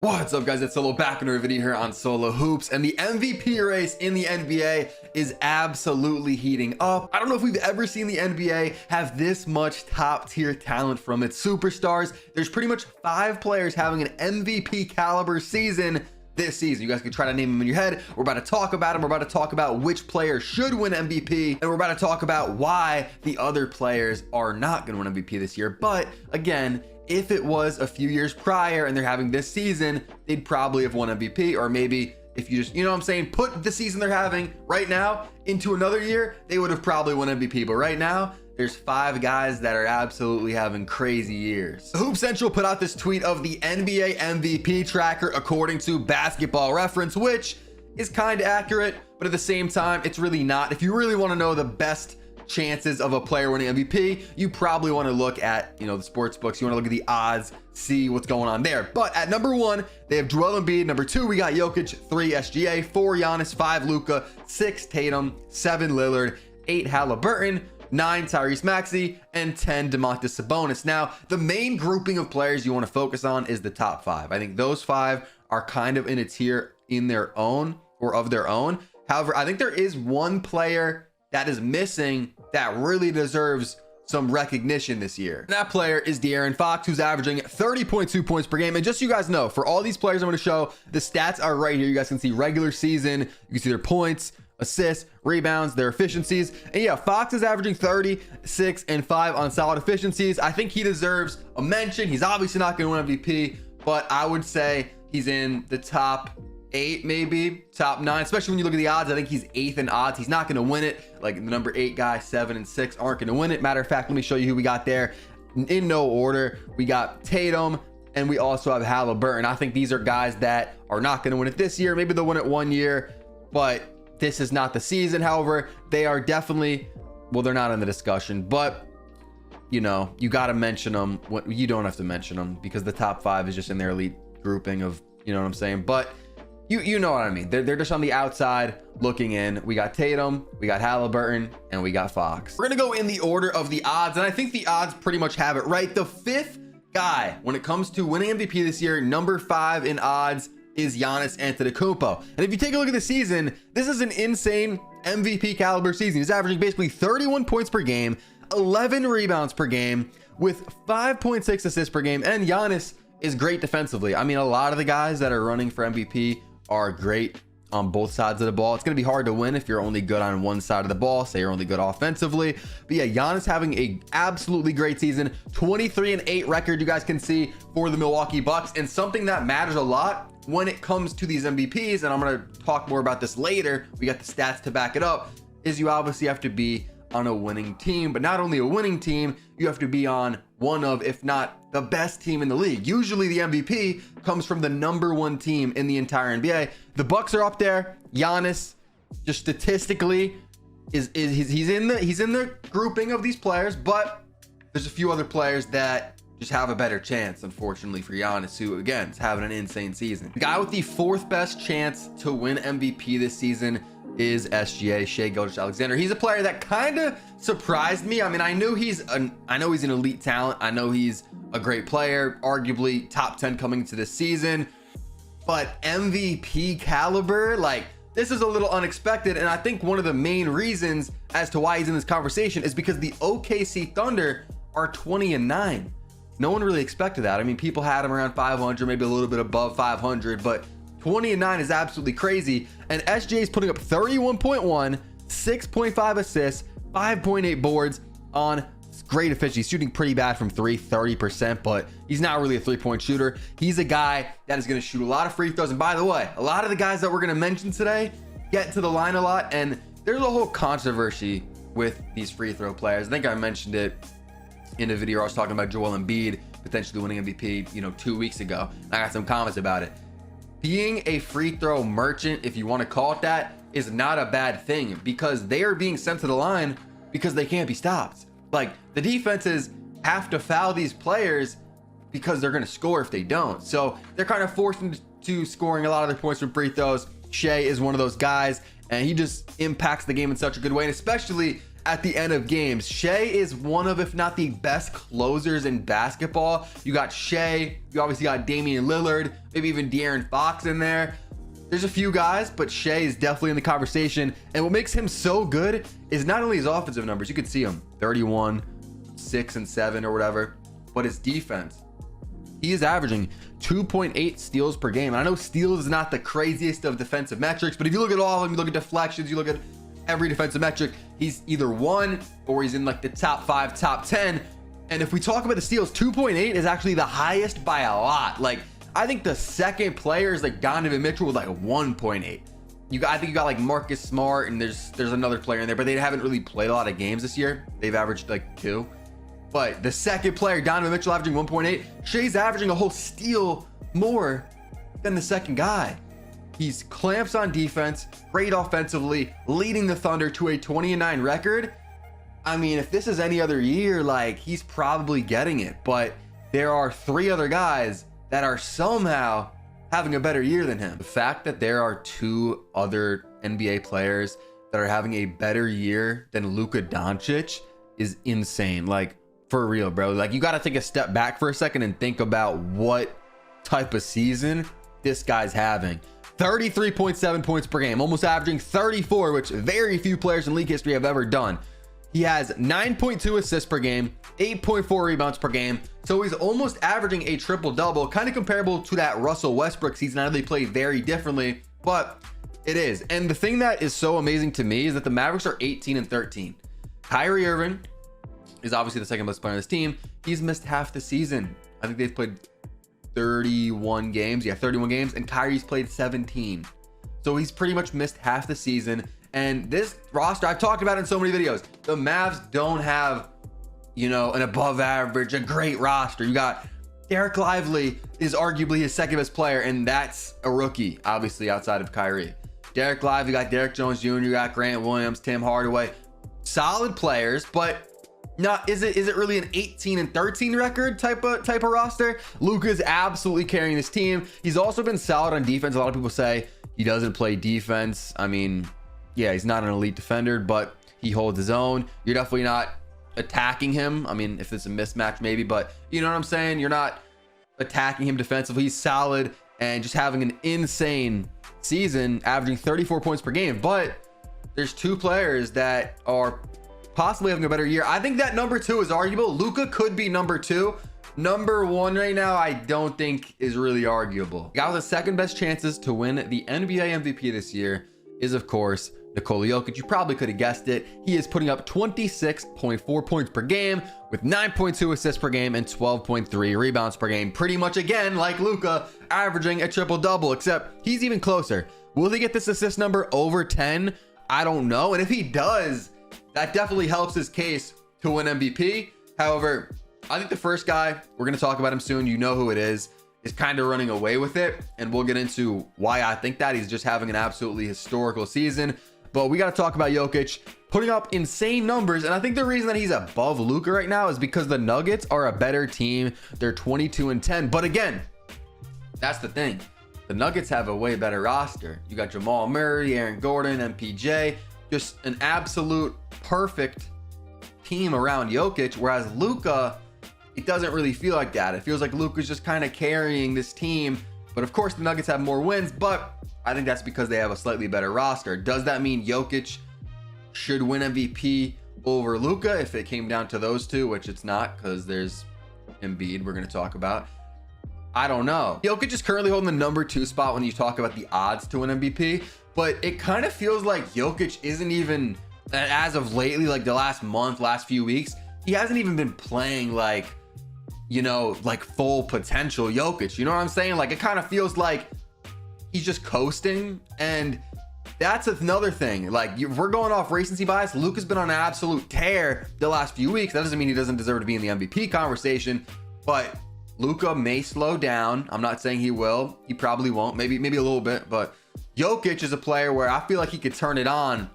What's up, guys? It's Solo back in our video here on Solo Hoops, and the MVP race in the NBA is absolutely heating up. I don't know if we've ever seen the NBA have this much top tier talent from its superstars. There's pretty much 5 players having an MVP caliber season this season. You guys can try to name them in your head. We're about to talk about them. We're about to talk about which player should win MVP, and we're about to talk about why the other players are not going to win MVP this year. But again, if it was a few years prior and they're having this season, they'd probably have won MVP. Or maybe if you just, you know what I'm saying, put the season they're having right now into another year, they would have probably won MVP. But right now, there's 5 guys that are absolutely having crazy years. Hoop Central put out this tweet of the NBA MVP tracker according to Basketball Reference, which is kind of accurate, but at the same time, it's really not. If you really want to know the best chances of a player winning MVP, you probably want to look at, you know, the sports books. You want to look at the odds, see what's going on there. But at number 1, they have Joel Embiid. Number 2, we got Jokic. 3, SGA. 4, Giannis. 5, Luka. 6, Tatum. 7, Lillard. 8, Halliburton. 9, Tyrese Maxey, and 10, Domantas Sabonis. Now, the main grouping of players you want to focus on is the top 5. I think those 5 are kind of in a tier in their own or of their own. However, I think there is one player that is missing that really deserves some recognition this year. And that player is DeAaron Fox, who's averaging 30.2 points per game. And just so you guys know, for all these players I'm going to show, the stats are right here. You guys can see regular season, you can see their points, assists, rebounds, their efficiencies. And yeah, Fox is averaging 30, 6, and 5 on solid efficiencies. I think he deserves a mention. He's obviously not going to win MVP, but I would say he's in the top 8, maybe top 9, especially when you look at the odds. I think he's 8th in odds. He's not going to win it. Like the number 8 guy, 7 and 6 aren't going to win it. Matter of fact, let me show you who we got there in no order. We got Tatum, and we also have Halliburton. I think these are guys that are not going to win it this year. Maybe they'll win it one year, but this is not the season. However, they are definitely, well, they're not in the discussion, but you know, you got to mention them. You don't have to mention them because the top 5 is just in their elite grouping of, you know what I'm saying? But you know what I mean. They're just on the outside looking in. We got Tatum, we got Halliburton, and we got Fox. We're going to go in the order of the odds, and I think the odds pretty much have it right. The 5th guy when it comes to winning MVP this year, number 5 in odds, is Giannis Antetokounmpo. And if you take a look at the season, this is an insane MVP caliber season. He's averaging basically 31 points per game, 11 rebounds per game, with 5.6 assists per game. And Giannis is great defensively. I mean, a lot of the guys that are running for MVP are great on both sides of the ball. It's going to be hard to win if you're only good on one side of the ball. Say you're only good offensively. But yeah, Giannis having a absolutely great season. 23-8 record you guys can see for the Milwaukee Bucks. And something that matters a lot when it comes to these MVPs, and I'm going to talk more about this later, we got the stats to back it up, is you obviously have to be on a winning team. But not only a winning team, you have to be on one of, if not the best team in the league. Usually the MVP comes from the number 1 team in the entire NBA. The Bucks are up there. Giannis, just statistically, he's in the grouping of these players, but there's a few other players that just have a better chance, unfortunately, for Giannis, who again is having an insane season. The guy with the 4th best chance to win MVP this season is SGA, Shay Alexander. He's a player that kind of surprised me. I mean, I know he's an elite talent. I know he's a great player, arguably top 10 coming into this season, but MVP caliber, like, this is a little unexpected. And I think one of the main reasons as to why he's in this conversation is because the OKC Thunder are 20-9. No one really expected that. I mean, people had him around 500, maybe a little bit above 500, but 20-9 is absolutely crazy. And SJ is putting up 31.1, 6.5 assists, 5.8 boards on great efficiency. He's shooting pretty bad from 3, 30%, but he's not really a 3-point shooter. He's a guy that is going to shoot a lot of free throws. And by the way, a lot of the guys that we're going to mention today get to the line a lot. And there's a whole controversy with these free throw players. I think I mentioned it in a video I was talking about Joel Embiid potentially winning MVP, you know, 2 weeks ago. I got some comments about it. Being a free throw merchant, if you want to call it that, is not a bad thing because they are being sent to the line because they can't be stopped. Like, the defenses have to foul these players because they're going to score if they don't. So they're kind of forced into scoring a lot of their points from free throws. Shay is one of those guys, and he just impacts the game in such a good way. And especially at the end of games. Shay is one of, if not the best closers in basketball. You got Shay, you obviously got Damian Lillard, maybe even DeAaron Fox in there. There's a few guys, but Shay is definitely in the conversation. And what makes him so good is not only his offensive numbers, you could see him 31, 6 and 7 or whatever, but his defense. He is averaging 2.8 steals per game. And I know steals is not the craziest of defensive metrics, but if you look at all of them, you look at deflections, you look at every defensive metric, he's either one or he's in like the top 5, top 10. And if we talk about the steals, 2.8 is actually the highest by a lot. Like, I think the second player is like Donovan Mitchell with like a 1.8. I think you got like Marcus Smart, and there's another player in there, but they haven't really played a lot of games this year. They've averaged like 2. But the second player, Donovan Mitchell, averaging 1.8. Shay's averaging a whole steal more than the second guy. He's clamps on defense, great offensively, leading the Thunder to a 20-9 record. I mean, if this is any other year, like, he's probably getting it. But there are 3 other guys that are somehow having a better year than him. The fact that there are 2 other NBA players that are having a better year than Luka Doncic is insane. Like, for real, bro. Like, you got to take a step back for a second and think about what type of season this guy's having. 33.7 points per game, almost averaging 34, which very few players in league history have ever done. He has 9.2 assists per game, 8.4 rebounds per game. So he's almost averaging a triple-double, kind of comparable to that Russell Westbrook season. I know they play very differently, but it is. And the thing that is so amazing to me is that the Mavericks are 18 and 13. Kyrie Irving is obviously the second best player on this team. He's missed half the season. I think they've played 31 games. Yeah, 31 games. And Kyrie's played 17. So he's pretty much missed half the season. And this roster, I've talked about it in so many videos. The Mavs don't have, you know, an above average, a great roster. You got Derek Lively is arguably his second best player, and that's a rookie, obviously, outside of Kyrie. Derek Lively, you got Derek Jones Jr., you got Grant Williams, Tim Hardaway. Solid players, but not, is it really an 18 and 13 record type of roster? Luka's absolutely carrying this team. He's also been solid on defense. A lot of people say he doesn't play defense. I mean, yeah, he's not an elite defender, but he holds his own. You're definitely not attacking him. I mean, if it's a mismatch, maybe, but you know what I'm saying? You're not attacking him defensively. He's solid and just having an insane season, averaging 34 points per game. But there's 2 players that are possibly having a better year. I think that number 2 is arguable. Luka could be number 2. Number 1 right now, I don't think is really arguable. The guy with the second best chances to win the NBA MVP this year is, of course, Nikola Jokic. You probably could have guessed it. He is putting up 26.4 points per game with 9.2 assists per game and 12.3 rebounds per game. Pretty much, again, like Luka, averaging a triple-double, except he's even closer. Will he get this assist number over 10? I don't know. And if he does, that definitely helps his case to win MVP. However, I think the first guy, we're going to talk about him soon, you know who it is kind of running away with it. And we'll get into why I think that. He's just having an absolutely historical season. But we got to talk about Jokic putting up insane numbers. And I think the reason that he's above Luka right now is because the Nuggets are a better team. They're 22 and 10. But again, that's the thing. The Nuggets have a way better roster. You got Jamal Murray, Aaron Gordon, MPJ, just an absolute perfect team around Jokic. Whereas Luka, it doesn't really feel like that. It feels like Luka's just kind of carrying this team. But of course, the Nuggets have more wins, but I think that's because they have a slightly better roster. Does that mean Jokic should win MVP over Luka if it came down to those 2, which it's not, because there's Embiid we're going to talk about? I don't know. Jokic is currently holding the number 2 spot when you talk about the odds to win MVP, but it kind of feels like Jokic isn't even, as of lately, like the last month, last few weeks, he hasn't even been playing like, you know, like full potential Jokic. You know what I'm saying? Like, it kind of feels like he's just coasting, and that's another thing. Like, if we're going off recency bias, Luka's been on an absolute tear the last few weeks. That doesn't mean he doesn't deserve to be in the MVP conversation, but Luka may slow down. I'm not saying he will. He probably won't. Maybe a little bit, but Jokic is a player where I feel like he could turn it on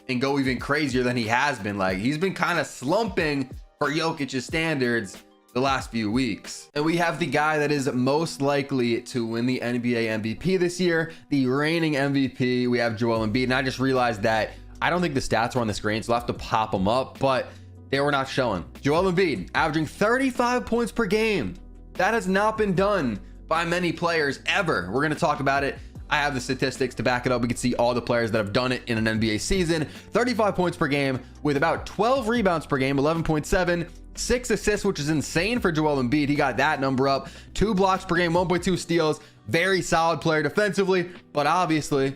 and go even crazier than he has been. Like, he's been kind of slumping for Jokic's standards the last few weeks. And we have the guy that is most likely to win the NBA MVP this year, the reigning MVP. We have Joel Embiid. And I just realized that I don't think the stats were on the screen, so I'll have to pop them up, but they were not showing. Joel Embiid averaging 35 points per game. That has not been done by many players ever. We're going to talk about it. I have the statistics to back it up. We can see all the players that have done it in an NBA season. 35 points per game with about 12 rebounds per game, 11.7, 6 assists, which is insane for Joel Embiid. He got that number up. 2 blocks per game, 1.2 steals. Very solid player defensively, but obviously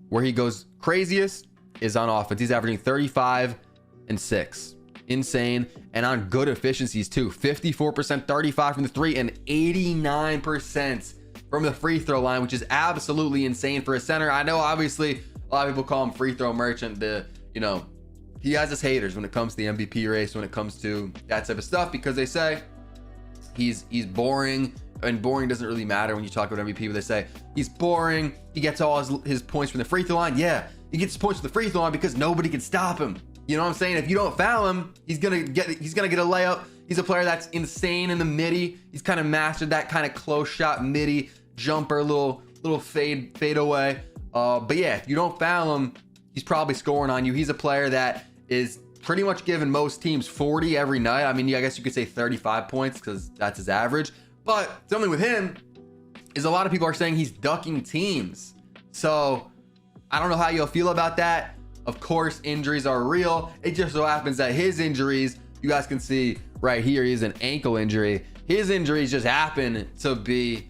where he goes craziest is on offense. He's averaging 35 and 6. Insane. And on good efficiencies too. 54%, 35 from the 3, and 89% from the free throw line, which is absolutely insane for a center. I know obviously a lot of people call him free throw merchant. He has his haters when it comes to the MVP race, when it comes to that type of stuff, because they say he's boring, and boring doesn't really matter when you talk about MVP, but they say he's boring. He gets all his points from the free throw line. Yeah, he gets his points from the free throw line because nobody can stop him. You know what I'm saying? If you don't foul him, he's gonna get a layup. He's a player that's insane in the midi. He's kind of mastered that kind of close shot midi jumper, little fade away. But yeah, if you don't foul him, he's probably scoring on you. He's a player that is pretty much giving most teams 40 every night. I mean, I guess you could say 35 points because that's his average. But something with him is a lot of people are saying he's ducking teams. So I don't know how you'll feel about that. Of course, injuries are real. It just so happens that his injuries, you guys can see right here, he has an ankle injury. His injuries just happen to be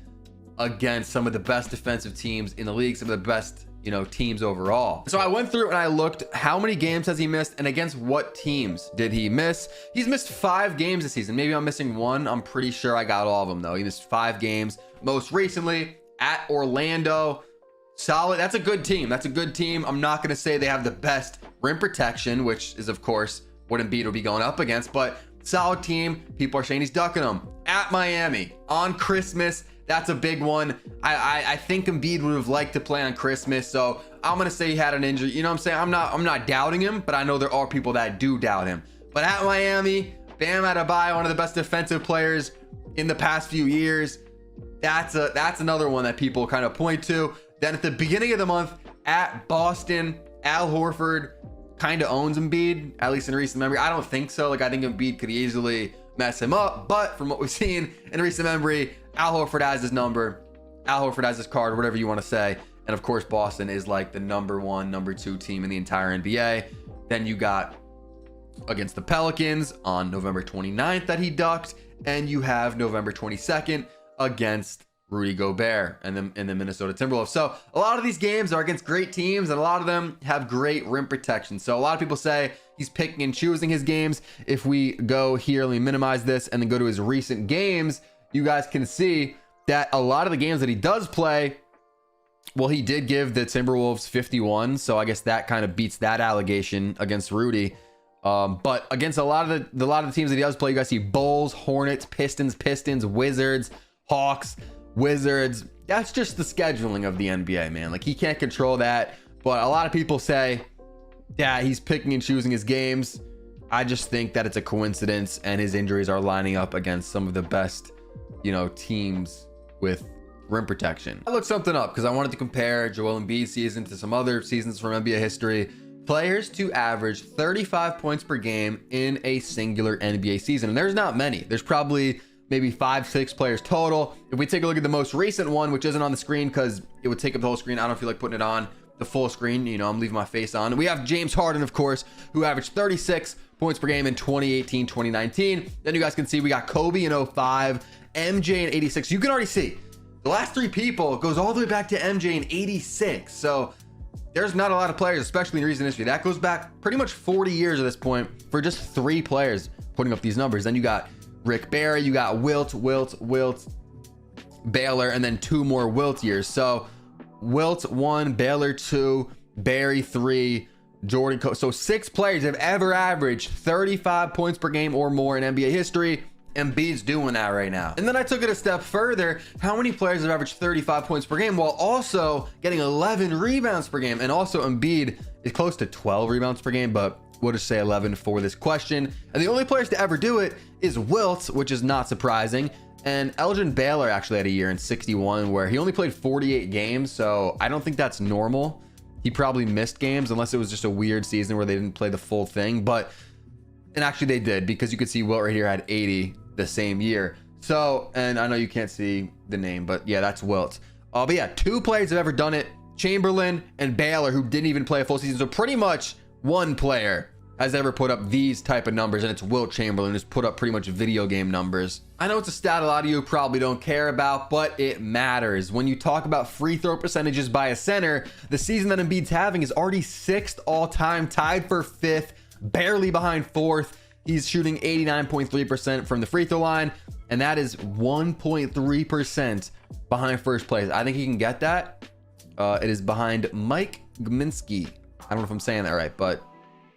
against some of the best defensive teams in the league, some of the best, teams overall. So I went through and I looked how many games has he missed and against what teams did he miss. He's missed 5 games this season. Maybe I'm missing 1. I'm pretty sure I got all of them though. He missed 5 games. Most recently at Orlando. Solid. That's a good team. I'm not going to say they have the best rim protection, which is of course what Embiid will be going up against, but solid team. People are saying he's ducking them. At Miami on Christmas. That's a big one. I think Embiid would have liked to play on Christmas, so I'm gonna say he had an injury. You know what I'm saying? I'm not doubting him, but I know there are people that do doubt him. But at Miami, Bam Adebayo, one of the best defensive players in the past few years. That's another one that people kind of point to. Then at the beginning of the month at Boston, Al Horford kind of owns Embiid, at least in recent memory. I don't think so. I think Embiid could easily mess him up, but from what we've seen in recent memory, Al Horford has his number. Al Horford has his card, whatever you want to say. And of course, Boston is like the number 1, number 2 team in the entire NBA. Then you got against the Pelicans on November 29th that he ducked. And you have November 22nd against Rudy Gobert and the Minnesota Timberwolves. So a lot of these games are against great teams, and a lot of them have great rim protection. So a lot of people say he's picking and choosing his games. If we go here, let me minimize this and then go to his recent games, you guys can see that a lot of the games that he does play, well, he did give the Timberwolves 51. So I guess that kind of beats that allegation against Rudy. But against a lot of the teams that he does play, you guys see Bulls, Hornets, Pistons, Wizards, Hawks, Wizards. That's just the scheduling of the NBA, man. He can't control that. But a lot of people say, yeah, he's picking and choosing his games. I just think that it's a coincidence, and his injuries are lining up against some of the best, teams with rim protection. I looked something up because I wanted to compare Joel Embiid's season to some other seasons from NBA history. Players to average 35 points per game in a singular NBA season. And there's not many. There's probably maybe 5-6 players total. If we take a look at the most recent one, which isn't on the screen because it would take up the whole screen, I don't feel like putting it on the full screen. I'm leaving my face on. We have James Harden, of course, who averaged 36 points per game in 2018, 2019. Then you guys can see we got Kobe in 05, MJ in 86. You can already see the last 3 people goes all the way back to MJ in 86. So there's not a lot of players, especially in recent history. That goes back pretty much 40 years at this point for just 3 players putting up these numbers. Then you got Rick Barry, you got Wilt, Baylor, and then 2 more Wilt years. So Wilt 1, Baylor 2, Barry 3, Jordan. So 6 players have ever averaged 35 points per game or more in NBA history. Embiid's doing that right now. And then I took it a step further. How many players have averaged 35 points per game while also getting 11 rebounds per game? And also Embiid is close to 12 rebounds per game, but we'll just say 11 for this question. And the only players to ever do it is Wilt, which is not surprising. And Elgin Baylor actually had a year in 61 where he only played 48 games. So I don't think that's normal. he probably missed games unless it was just a weird season where they didn't play the full thing. But, and actually they did, because you could see Wilt right here had 80 the same year. So, and I know you can't see the name, but yeah, that's Wilt. But yeah, 2 players have ever done it, Chamberlain and Baylor, who didn't even play a full season. So pretty much one player has ever put up these type of numbers, and it's Wilt Chamberlain, who's put up pretty much video game numbers. I know it's a stat a lot of you probably don't care about, but it matters. When you talk about free throw percentages by a center, the season that Embiid's having is already 6th all time, tied for 5th, barely behind 4th. He's shooting 89.3% from the free throw line, and that is 1.3% behind first place. I think he can get that. It is behind Mike Gminski. I don't know if I'm saying that right, but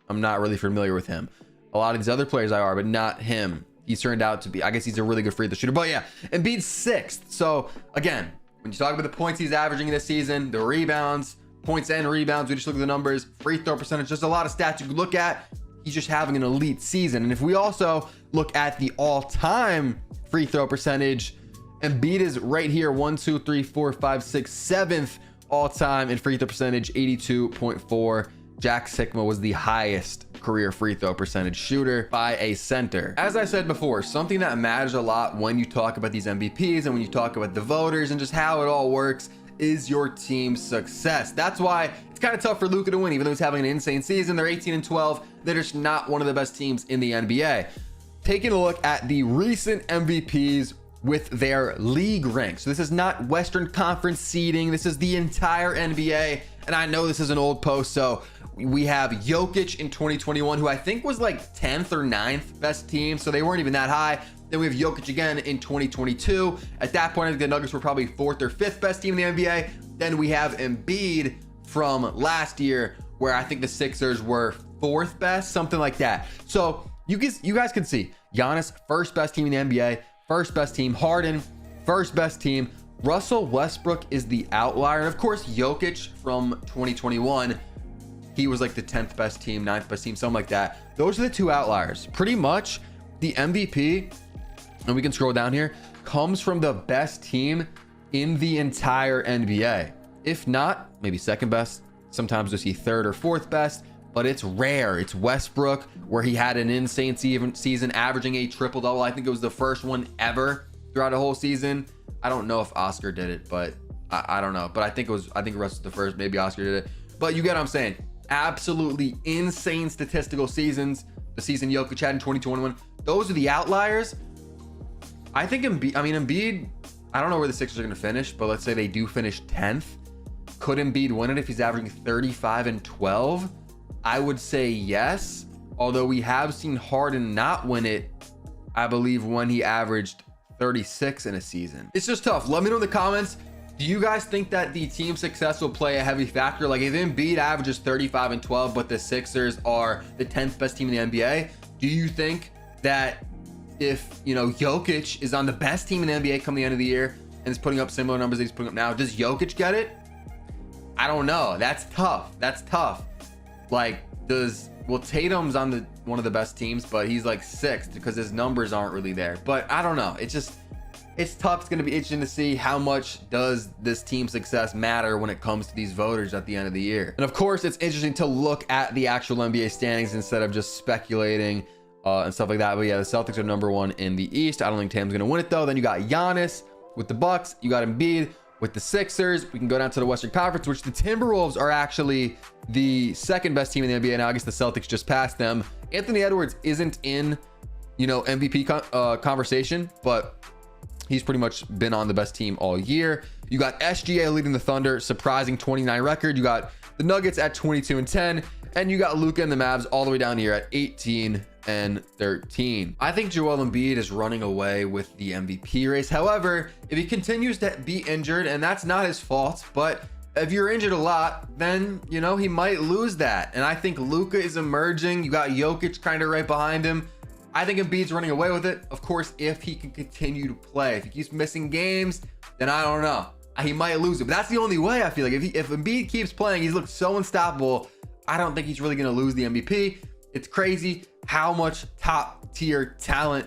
I'm not really familiar with him. A lot of these other players I are, but not him. He's turned out to be, I guess he's a really good free throw shooter. But yeah, Embiid's 6th. So again, when you talk about the points he's averaging this season, the rebounds, points and rebounds, we just look at the numbers, free throw percentage, just a lot of stats you could look at. He's just having an elite season. And if we also look at the all-time free throw percentage, Embiid is right here, 1, 2, 3, 4, 5, 6, 7th all-time in free throw percentage, 82.4. Jack Sikma was the highest career free throw percentage shooter by a center. As I said before, something that matters a lot when you talk about these MVPs and when you talk about the voters and just how it all works is your team's success. That's why it's kind of tough for Luka to win, even though he's having an insane season. They're 18-12. They're just not one of the best teams in the NBA. Taking a look at the recent MVPs with their league ranks. So this is not Western Conference seeding. This is the entire NBA. And I know this is an old post, so we have Jokic in 2021, who I think was like 10th or 9th best team. So they weren't even that high. Then we have Jokic again in 2022. At that point, I think the Nuggets were probably 4th or 5th best team in the NBA. Then we have Embiid from last year, where I think the Sixers were 4th best, something like that. So you guys can see Giannis, 1st best team in the NBA, 1st best team. Harden, 1st best team. Russell Westbrook is the outlier. And of course, Jokic from 2021, he was like the 10th best team, 9th best team, something like that. Those are the 2 outliers. Pretty much the MVP, and we can scroll down here, comes from the best team in the entire NBA. If not, maybe 2nd best. Sometimes you'll see 3rd or 4th best, but it's rare. It's Westbrook, where he had an insane season, averaging a triple-double. I think it was the first one ever throughout a whole season. I don't know if Oscar did it, but I don't know. But I think Russ was the first. Maybe Oscar did it. But you get what I'm saying. Absolutely insane statistical seasons. The season Jokic had in 2021. Those are the outliers. I think Embiid, I don't know where the Sixers are going to finish, but let's say they do finish 10th. Could Embiid win it if he's averaging 35 and 12? I would say yes. Although we have seen Harden not win it, I believe, when he averaged 36 in a season. It's just tough. Let me know in the comments. Do you guys think that the team success will play a heavy factor? Like if Embiid averages 35 and 12, but the Sixers are the 10th best team in the NBA, do you think that if, you know, Jokic is on the best team in the NBA come the end of the year and is putting up similar numbers that he's putting up now, does Jokic get it? I don't know. That's tough. That's tough. Like, well, Tatum's on one of the best teams, but he's like 6th because his numbers aren't really there. But I don't know. It's tough. It's going to be interesting to see how much does this team success matter when it comes to these voters at the end of the year. And of course, it's interesting to look at the actual NBA standings instead of just speculating and stuff like that. But yeah, the Celtics are number 1 in the East. I don't think Tatum's going to win it though. Then you got Giannis with the Bucks. You got Embiid with the Sixers. We can go down to the Western Conference, which the Timberwolves are actually the 2nd best team in the NBA now. I guess the Celtics just passed them. Anthony Edwards isn't in, you know, MVP conversation, but he's pretty much been on the best team all year. You got SGA leading the Thunder, surprising 29 record. You got the Nuggets at 22 and 10, and you got Luka and the Mavs all the way down here at 18 and 13. I think Joel Embiid is running away with the MVP race. However, if he continues to be injured, and that's not his fault, but if you're injured a lot, then, you know, he might lose that. And I think Luka is emerging. You got Jokic kind of right behind him. I think Embiid's running away with it. Of course, if he can continue to play. If he keeps missing games, then I don't know. He might lose it. But that's the only way, I feel like. If Embiid keeps playing, he's looked so unstoppable. I don't think he's really going to lose the MVP. It's crazy how much top tier talent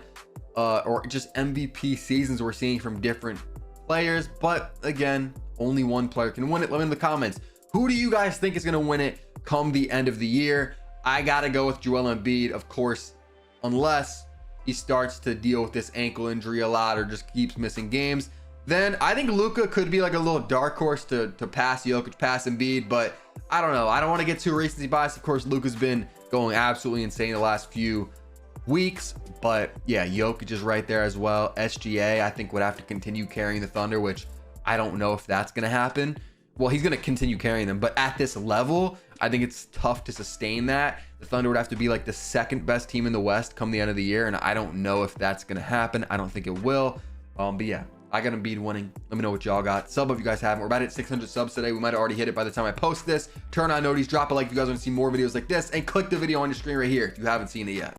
or just MVP seasons we're seeing from different players. But again, only one player can win it. Let me know in the comments. Who do you guys think is going to win it come the end of the year? I got to go with Joel Embiid, of course, unless he starts to deal with this ankle injury a lot or just keeps missing games. Then I think Luka could be like a little dark horse to pass Jokic, pass Embiid, but I don't know. I don't want to get too recency biased. Of course, Luka's been going absolutely insane the last few weeks, but yeah, Jokic is right there as well. SGA, I think, would have to continue carrying the Thunder, which I don't know if that's going to happen. Well, he's going to continue carrying them, but at this level, I think it's tough to sustain that. The Thunder would have to be like the second best team in the West come the end of the year, and I don't know if that's going to happen. I don't think it will. But yeah, I got Embiid winning. Let me know what y'all got. Sub if you guys haven't. We're about at 600 subs today. We might have already hit it by the time I post this. Turn on notifications, drop a like if you guys want to see more videos like this, and click the video on your screen right here if you haven't seen it yet.